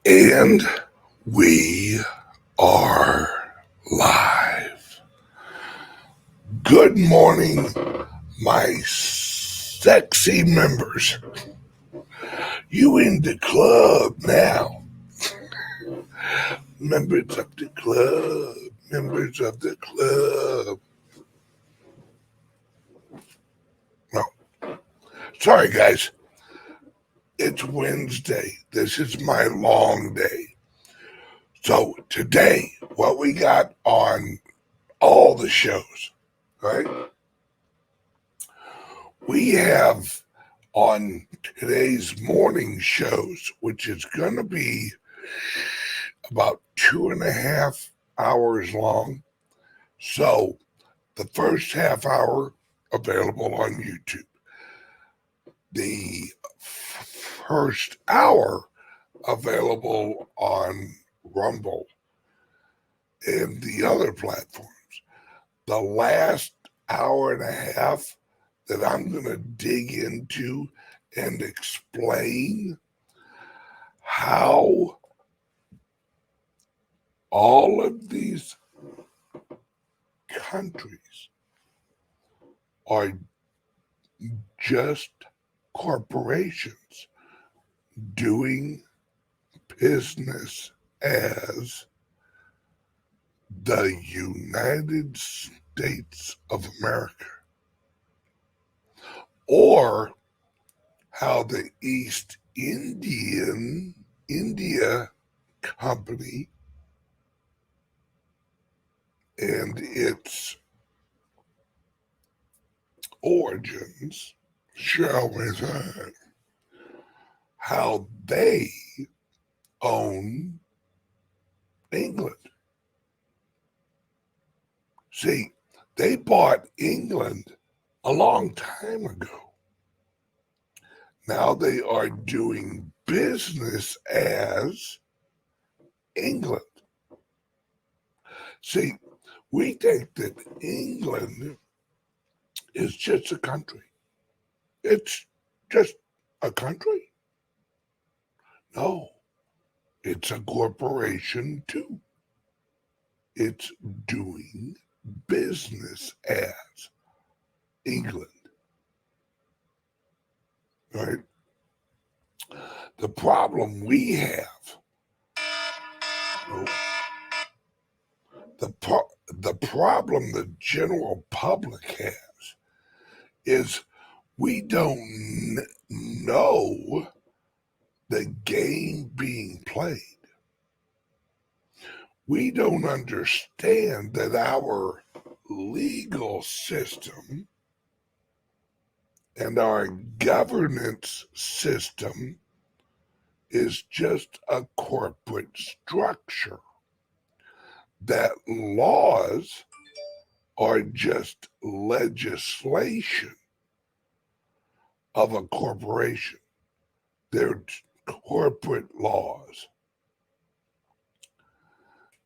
And we are live. Good morning, my sexy members. You in the club now. Members of the club. Members of the club. No. Sorry, guys. It's Wednesday. This is my long day. So today, what we got on all the shows, right? We have on today's morning shows, which is going to be about 2.5 hours long. So the first half hour available on YouTube. The first hour available on Rumble and the other platforms. The last hour and a half that I'm going to dig into and explain how all of these countries are just corporations doing business as the United States of America, or how the East India Company and its origins, shall we say, how they own England. See, they bought England a long time ago. Now they are doing business as England. See, we think that England is just a country. It's just a country. No, it's a corporation too. It's doing business as England. Right? The problem we have, the problem the general public has is we don't know the game being played. We don't understand that our legal system and our governance system is just a corporate structure, that laws are just legislation of a corporation. They're corporate laws,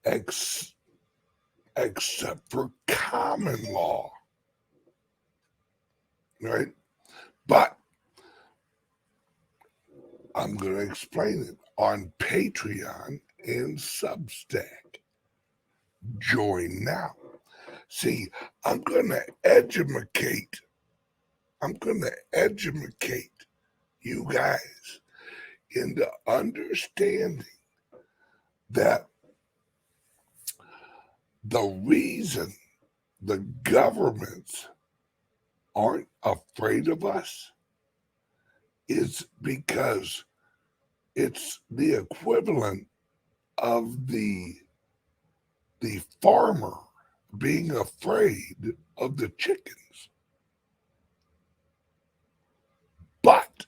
except for common law, right? But I'm going to explain it on Patreon and Substack. Join now. See, I'm going to educate you guys into understanding that the reason the governments aren't afraid of us is because it's the equivalent of the farmer being afraid of the chickens. But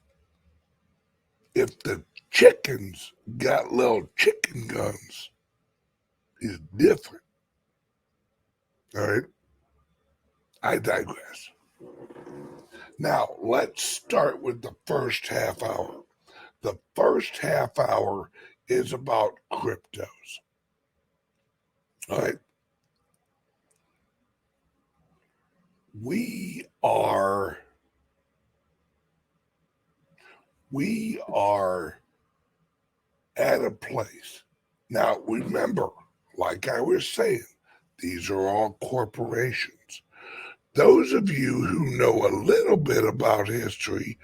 if the chickens got little chicken guns, it's different. All right? I digress. Now, let's start with the first half hour. The first half hour is about cryptos. All right? We are at a place. Now, remember, like I was saying, these are all corporations. Those of you who know a little bit about history,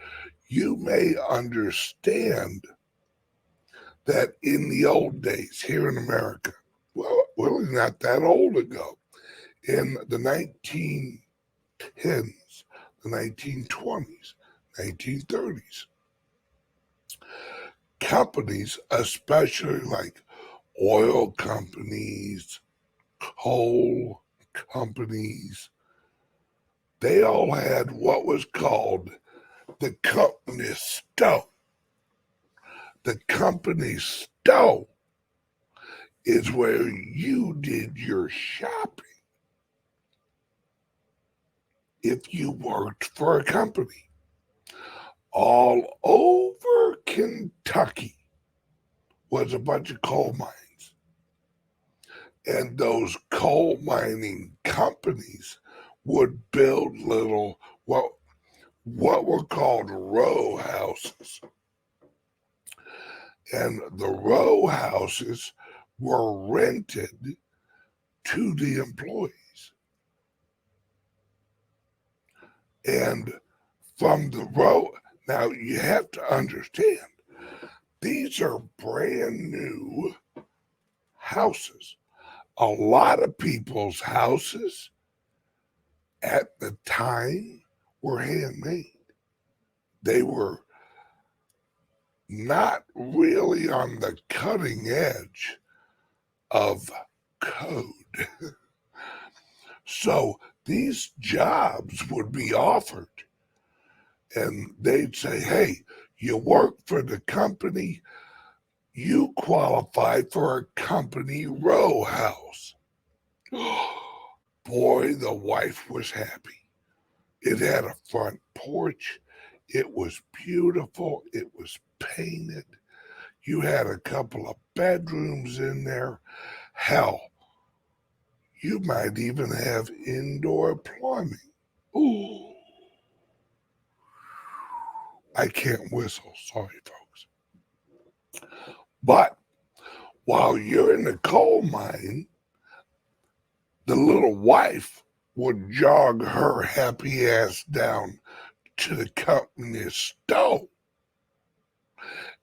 you may understand that in the old days here in America, well, really not that old ago, in the 1910s, the 1920s, 1930s, companies, especially like oil companies, coal companies, they all had what was called the company store. The company store is where you did your shopping if you worked for a company. All over Kentucky was a bunch of coal mines. And those coal mining companies would build little, what were called row houses. And the row houses were rented to the employees. And from the row, now you have to understand, these are brand new houses. A lot of people's houses at the time were handmade. They were not really on the cutting edge of code. So these jobs would be offered, and they'd say, hey, you work for the company, you qualify for a company row house. Boy, the wife was happy. It had a front porch. It was beautiful. It was painted. You had a couple of bedrooms in there. Hell, you might even have indoor plumbing. Ooh. I can't whistle. Sorry, folks. But while you're in the coal mine, the little wife would jog her happy ass down to the company store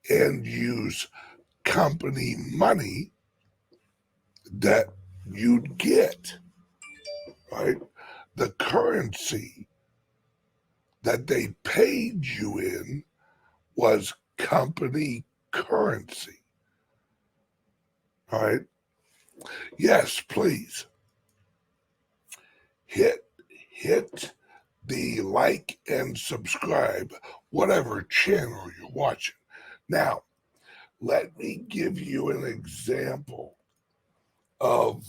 and use company money that you'd get, right? The currency that they paid you in was company currency, all right? Yes, please hit the like and subscribe, whatever channel you're watching. Now, let me give you an example of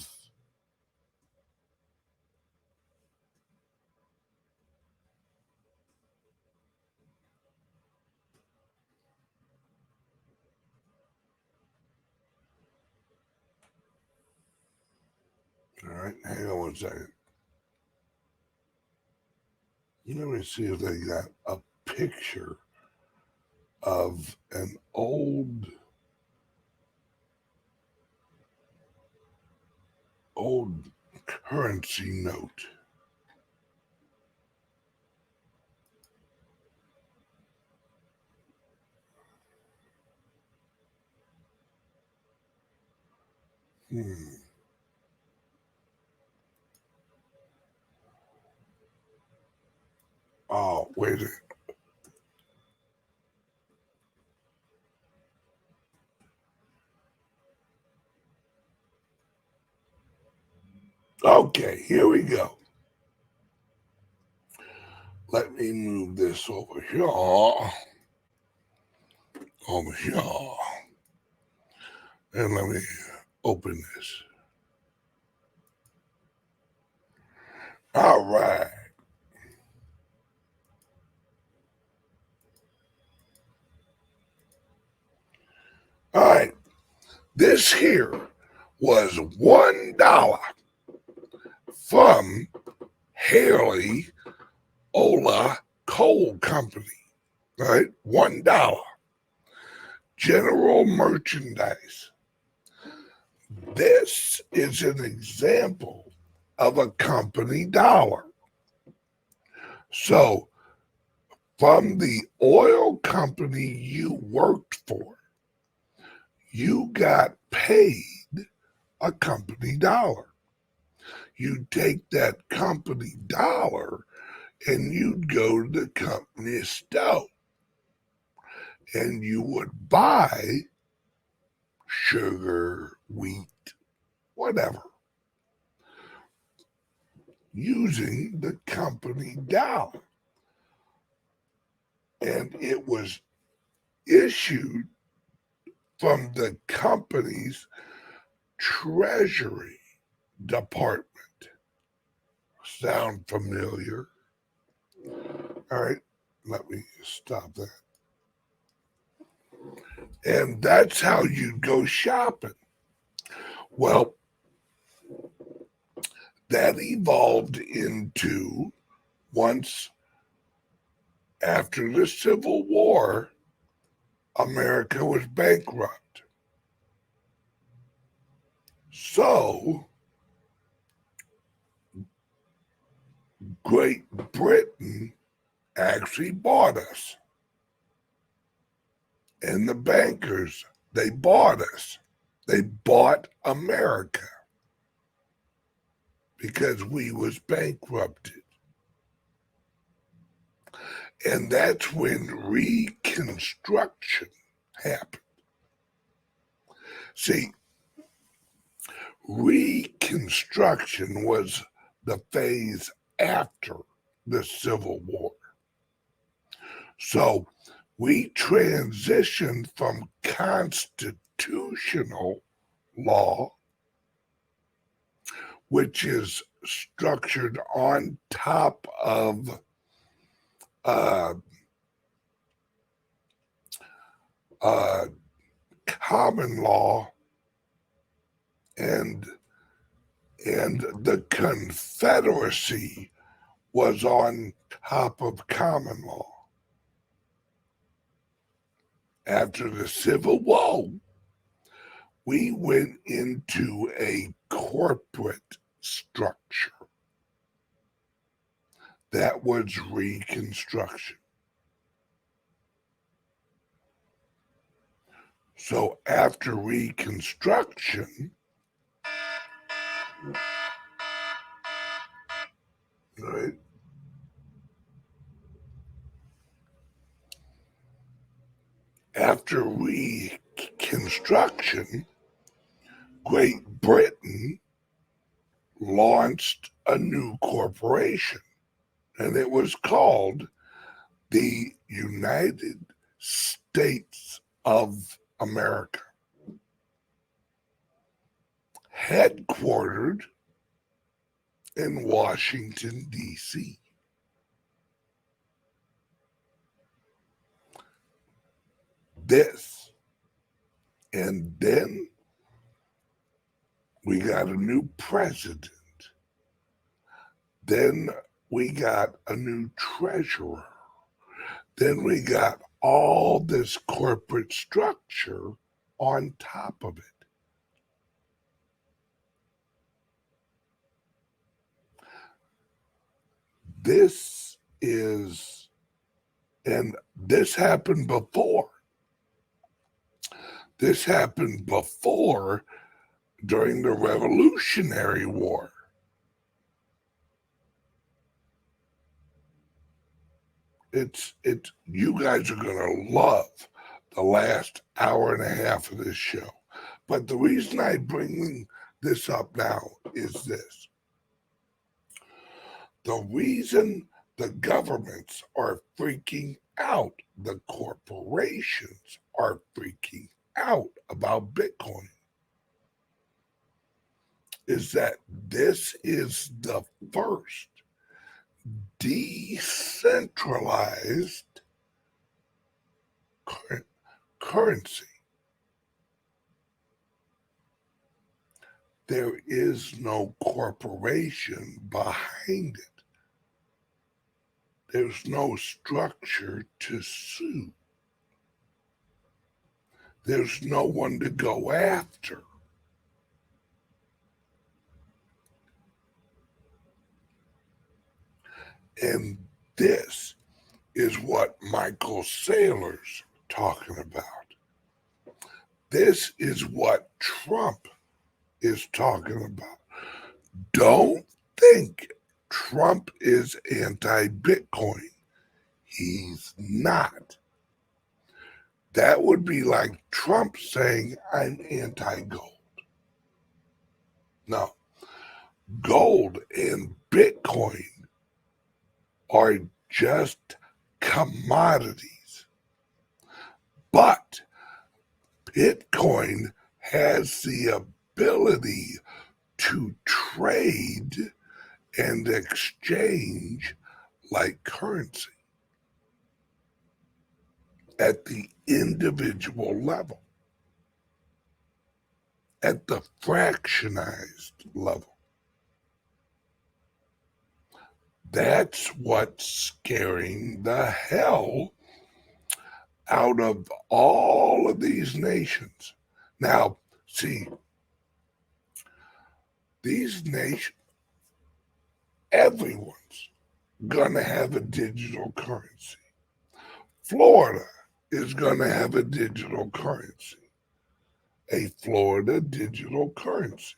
all right, hang on 1 second. Let me see if they got a picture of an old currency note. Oh, wait a minute. Okay, here we go. Let me move this over here. Over here. And let me open this. All right. All right. This here was $1 from Haley Ola Coal Company. Right? $1. general merchandise. This is an example of a company dollar. So, from the oil company you worked for, you got paid a company dollar. You'd take that company dollar and you'd go to the company store and you would buy sugar, wheat, whatever, using the company dollar. And it was issued from the company's treasury department. Sound familiar? All right, let me stop that. And that's how you go shopping. Well, that evolved into, once after the Civil War, America was bankrupt. So, Great Britain actually bought us. And the bankers, they bought us. They bought America because we was bankrupted. And that's when Reconstruction happened. See, Reconstruction was the phase after the Civil War. So we transitioned from constitutional law, which is structured on top of common law, and the Confederacy was on top of common law. After the Civil War, we went into a corporate structure. That was Reconstruction. So after Reconstruction, right, after Reconstruction, Great Britain launched a new corporation, and it was called the United States of America, headquartered in Washington, D.C. This, and then we got a new president. Then we got a new treasurer. Then we got all this corporate structure on top of it. This is, and this happened before. This happened before, during the Revolutionary War. It's you guys are gonna love the last hour and a half of this show. But the reason I bring this up now is this. The reason the governments are freaking out, the corporations are freaking out about Bitcoin, is that this is the first decentralized currency. There is no corporation behind it. There's no structure to sue. there's no one to go after. And this is what Michael Saylor's talking about. This is what Trump is talking about. Don't think Trump is anti-Bitcoin. He's not. That would be like Trump saying, I'm anti-gold. No. Gold and Bitcoin are just commodities. But Bitcoin has the ability to trade and exchange like currency at the individual level, at the fractionized level. That's what's scaring the hell out of all of these nations. Now, see, these nations, everyone's gonna have a digital currency. Florida is gonna have a digital currency, a Florida digital currency.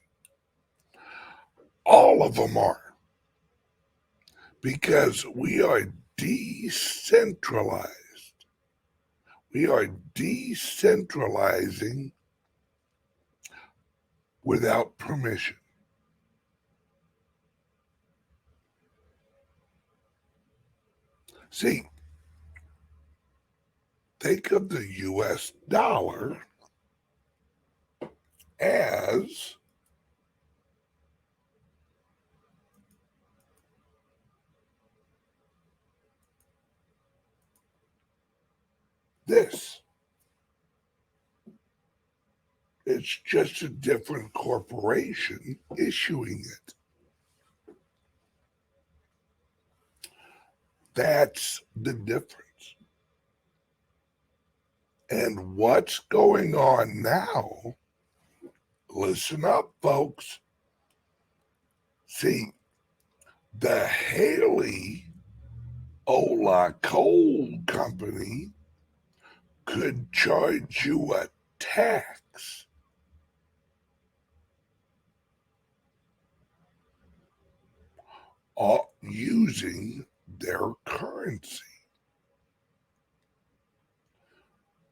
All of them are, because we are decentralized. We are decentralizing without permission. See, think of the US dollar as this. It's just a different corporation issuing it. That's the difference. And what's going on now, listen up, folks. See, the Haley Ola Coal Company could charge you a tax using their currency.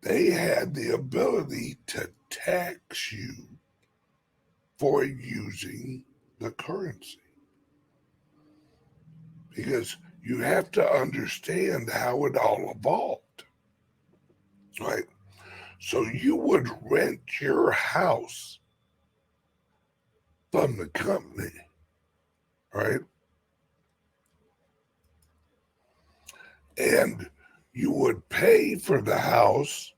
They had the ability to tax you for using the currency. Because you have to understand how it all evolved, right? So you would rent your house from the company, right? And you would pay for the house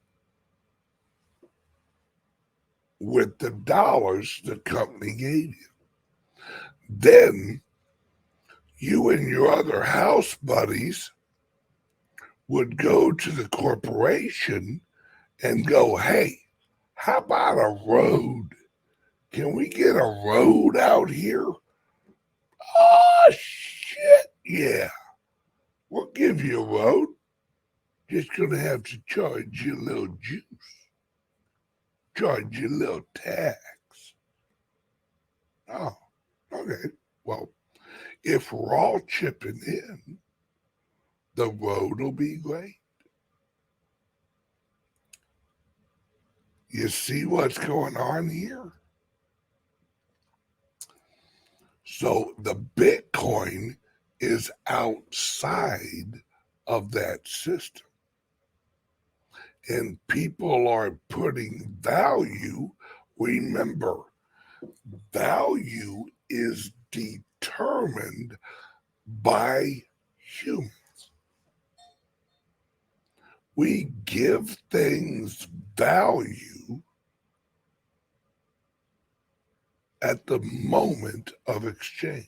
with the dollars the company gave you. Then you and your other house buddies would go to the corporation and go, hey, how about a road? Can we get a road out here? Oh, shit, yeah. We'll give you a road. Just gonna have to charge you a little juice. Charge you a little tax. Oh, okay. Well, if we're all chipping in, the road will be great. You see what's going on here? So the Bitcoin is outside of that system. And people are putting value. Remember, value is determined by humans. We give things value at the moment of exchange.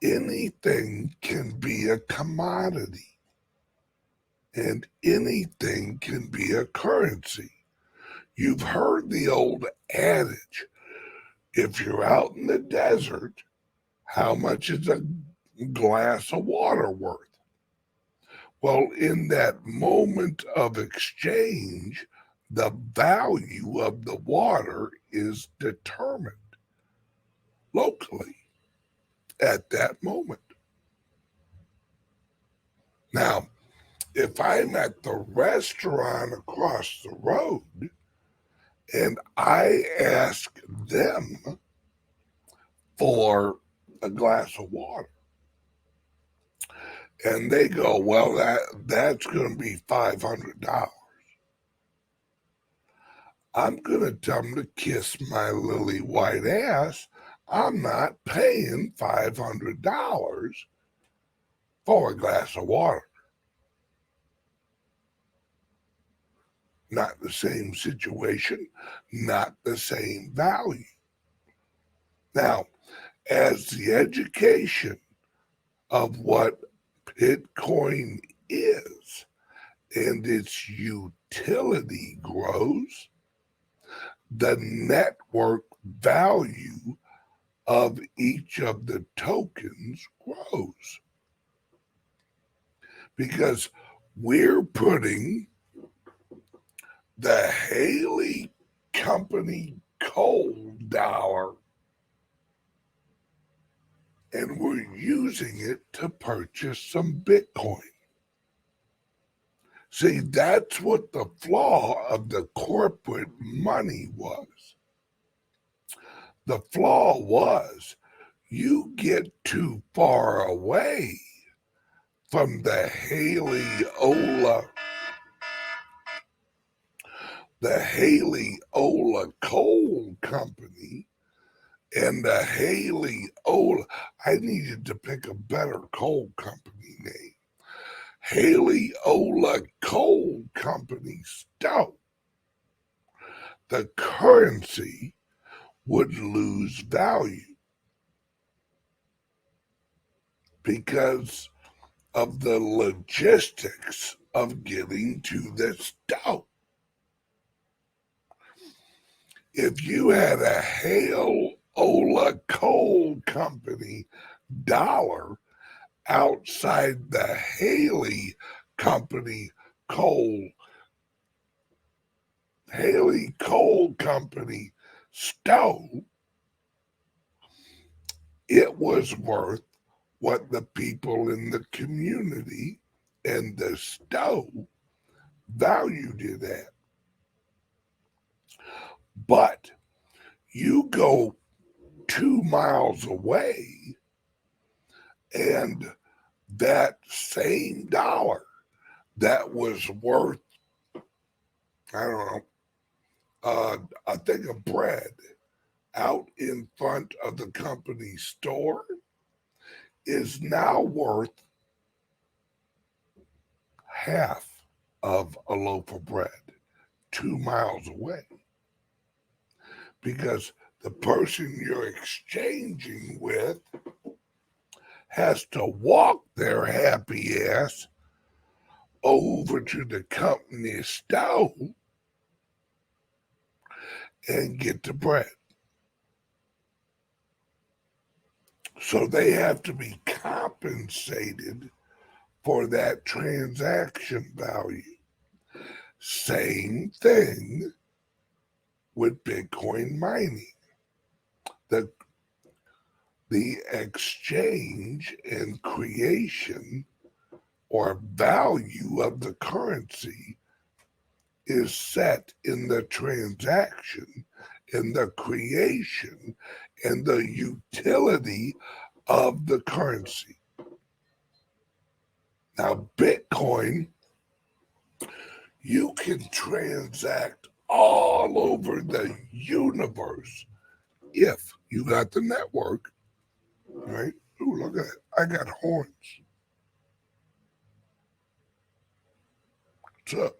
Anything can be a commodity. and anything can be a currency. You've heard the old adage, if you're out in the desert, how much is a glass of water worth? Well, in that moment of exchange, the value of the water is determined locally at that moment. Now, if I'm at the restaurant across the road and I ask them for a glass of water, and they go, well, that's going to be $500. I'm going to tell them to kiss my lily white ass. I'm not paying $500 for a glass of water. Not the same situation, not the same value. Now, as the education of what Bitcoin is and its utility grows, the network value of each of the tokens grows. Because we're putting the Haley Company coal dollar and we're using it to purchase some Bitcoin. See, that's what the flaw of the corporate money was. The flaw was you get too far away from the Haley Coal Company and the I needed to pick a better coal company name. Haley Coal Company Stout. The currency would lose value because of the logistics of getting to the stout. If you had a Haley Coal Company dollar outside the Haley Company Haley Coal Company stove, it was worth what the people in the community and the stove valued it at. But you go 2 miles away and that same dollar that was worth, I don't know, a thing of bread out in front of the company store is now worth half of a loaf of bread 2 miles away. Because the person you're exchanging with has to walk their happy ass over to the company store and get the bread. So they have to be compensated for that transaction value. Same thing with Bitcoin mining. The exchange and creation or value of the currency is set in the transaction, in the creation, and the utility of the currency. Now, Bitcoin, you can transact all over the universe if you got the network, right? Ooh, look at that. I got horns. So,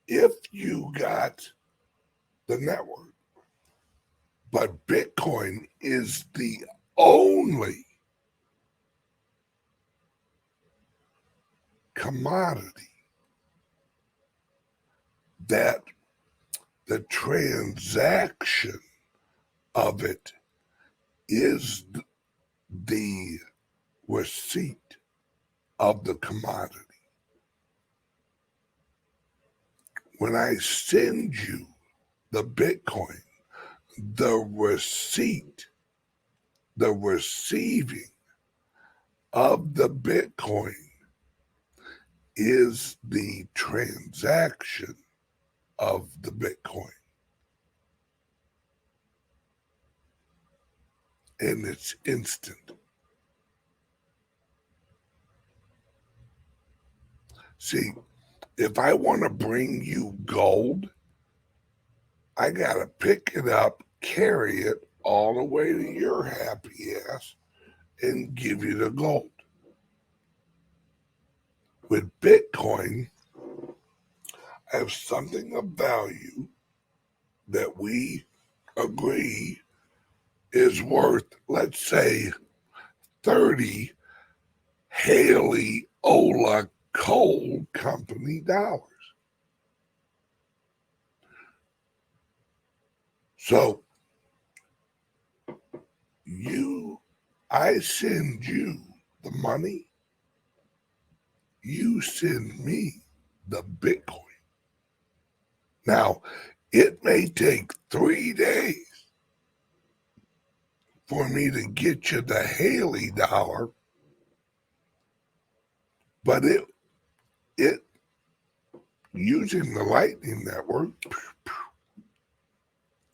if you got the network, but Bitcoin is the only commodity that the transaction of it is the receipt of the commodity. When I send you the Bitcoin, the receipt, the receiving of the Bitcoin is the transaction of the Bitcoin. And it's instant. See, if I want to bring you gold, I got to pick it up, carry it all the way to your happy ass, and give you the gold. With Bitcoin, I have something of value that we agree is worth, let's say, 30 Haley Ola Coal Company dollars. So I send you the money, you send me the Bitcoin. Now, it may take 3 days for me to get you the Haley dollar, but it using the Lightning Network,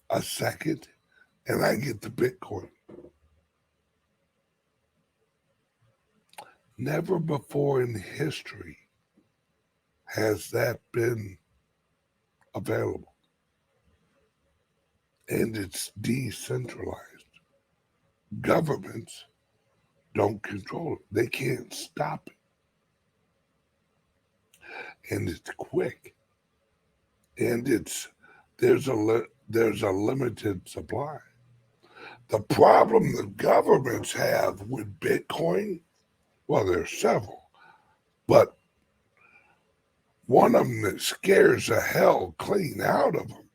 a second, and I get the Bitcoin. Never before in history has that been available. And it's decentralized. Governments don't control it. They can't stop it. And it's quick. And there's a limited supply. The problem the governments have with Bitcoin, well, there's several, but one of them that scares the hell clean out of them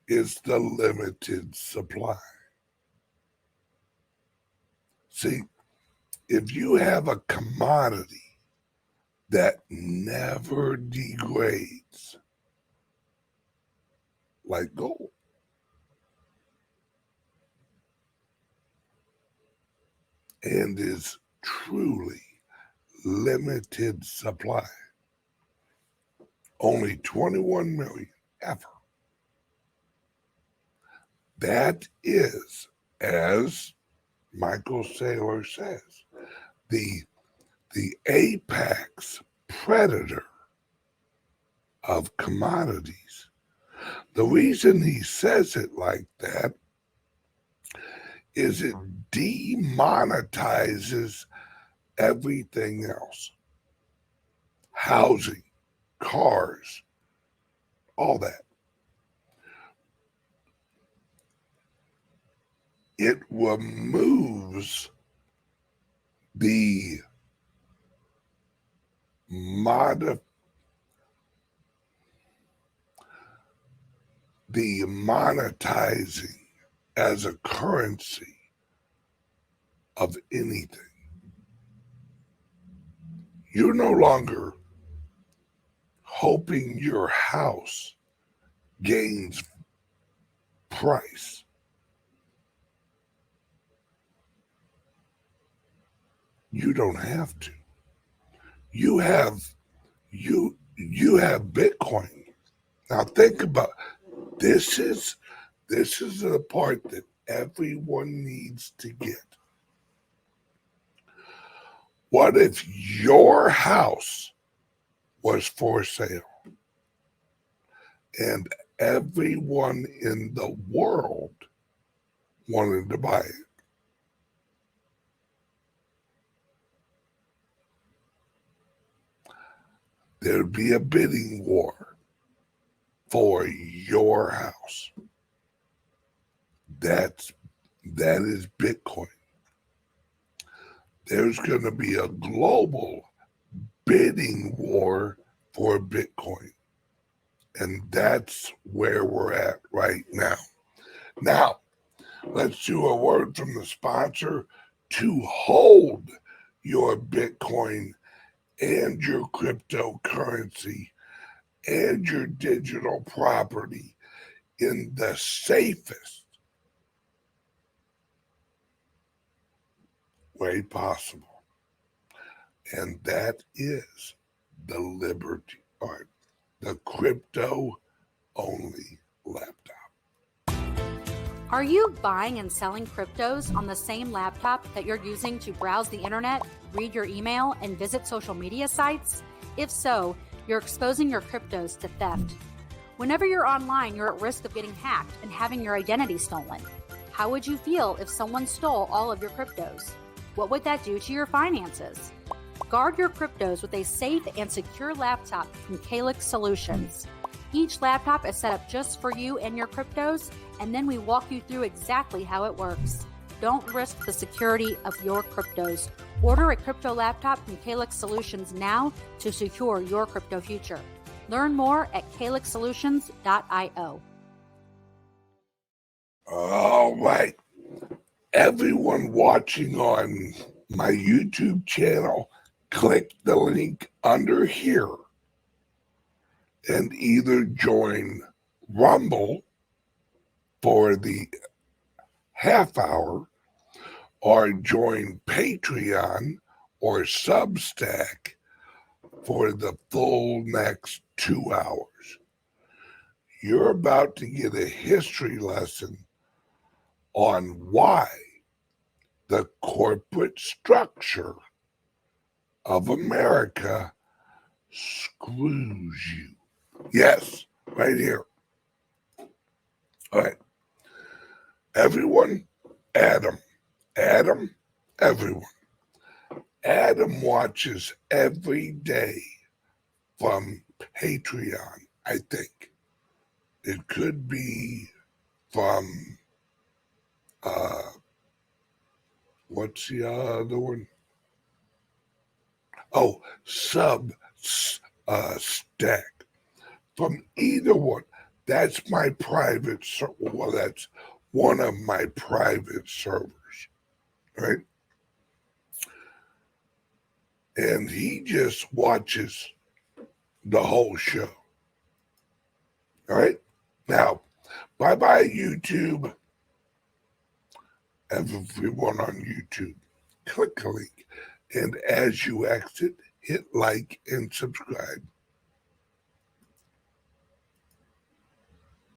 is the limited supply. See, if you have a commodity that never degrades, like gold, and is truly limited supply, only 21 million ever. That is, as Michael Saylor says, the apex predator of commodities. The reason he says it like that is it demonetizes everything else. Housing, cars, all that. It removes the monetizing as a currency of anything. You're no longer hoping your house gains price. You don't have to. You have Bitcoin. Now think about this is the part that everyone needs to get. What if your house was for sale and everyone in the world wanted to buy it? There'd be a bidding war for your house. That is Bitcoin. There's going to be a global bidding war for Bitcoin. And that's where we're at right now. Now, let's do a word from the sponsor to hold your Bitcoin and your cryptocurrency and your digital property in the safest way possible. And that is the Liberty, or the crypto-only laptop. Are you buying and selling cryptos on the same laptop that you're using to browse the internet, read your email, and visit social media sites? If so, you're exposing your cryptos to theft. Whenever you're online, you're at risk of getting hacked and having your identity stolen. How would you feel if someone stole all of your cryptos? What would that do to your finances? Guard your cryptos with a safe and secure laptop from CALIX Solutions. Each laptop is set up just for you and your cryptos, and then we walk you through exactly how it works. Don't risk the security of your cryptos. Order a crypto laptop from CALIX Solutions now to secure your crypto future. Learn more at calixsolutions.io. All right. Everyone watching on my YouTube channel, click the link under here and either join Rumble for the half hour or join Patreon or Substack for the full next 2 hours. You're about to get a history lesson on why the corporate structure of America screws you. Yes, right here. All right. Everyone, Adam, everyone. Adam watches every day from Patreon, I think. It could be from, what's the other one? Oh, Substack. From either one. That's my private server. Well, that's one of my private servers, right? And he just watches the whole show. All right? Now, bye-bye, YouTube. Everyone on YouTube, click the link. And as you exit, hit like and subscribe.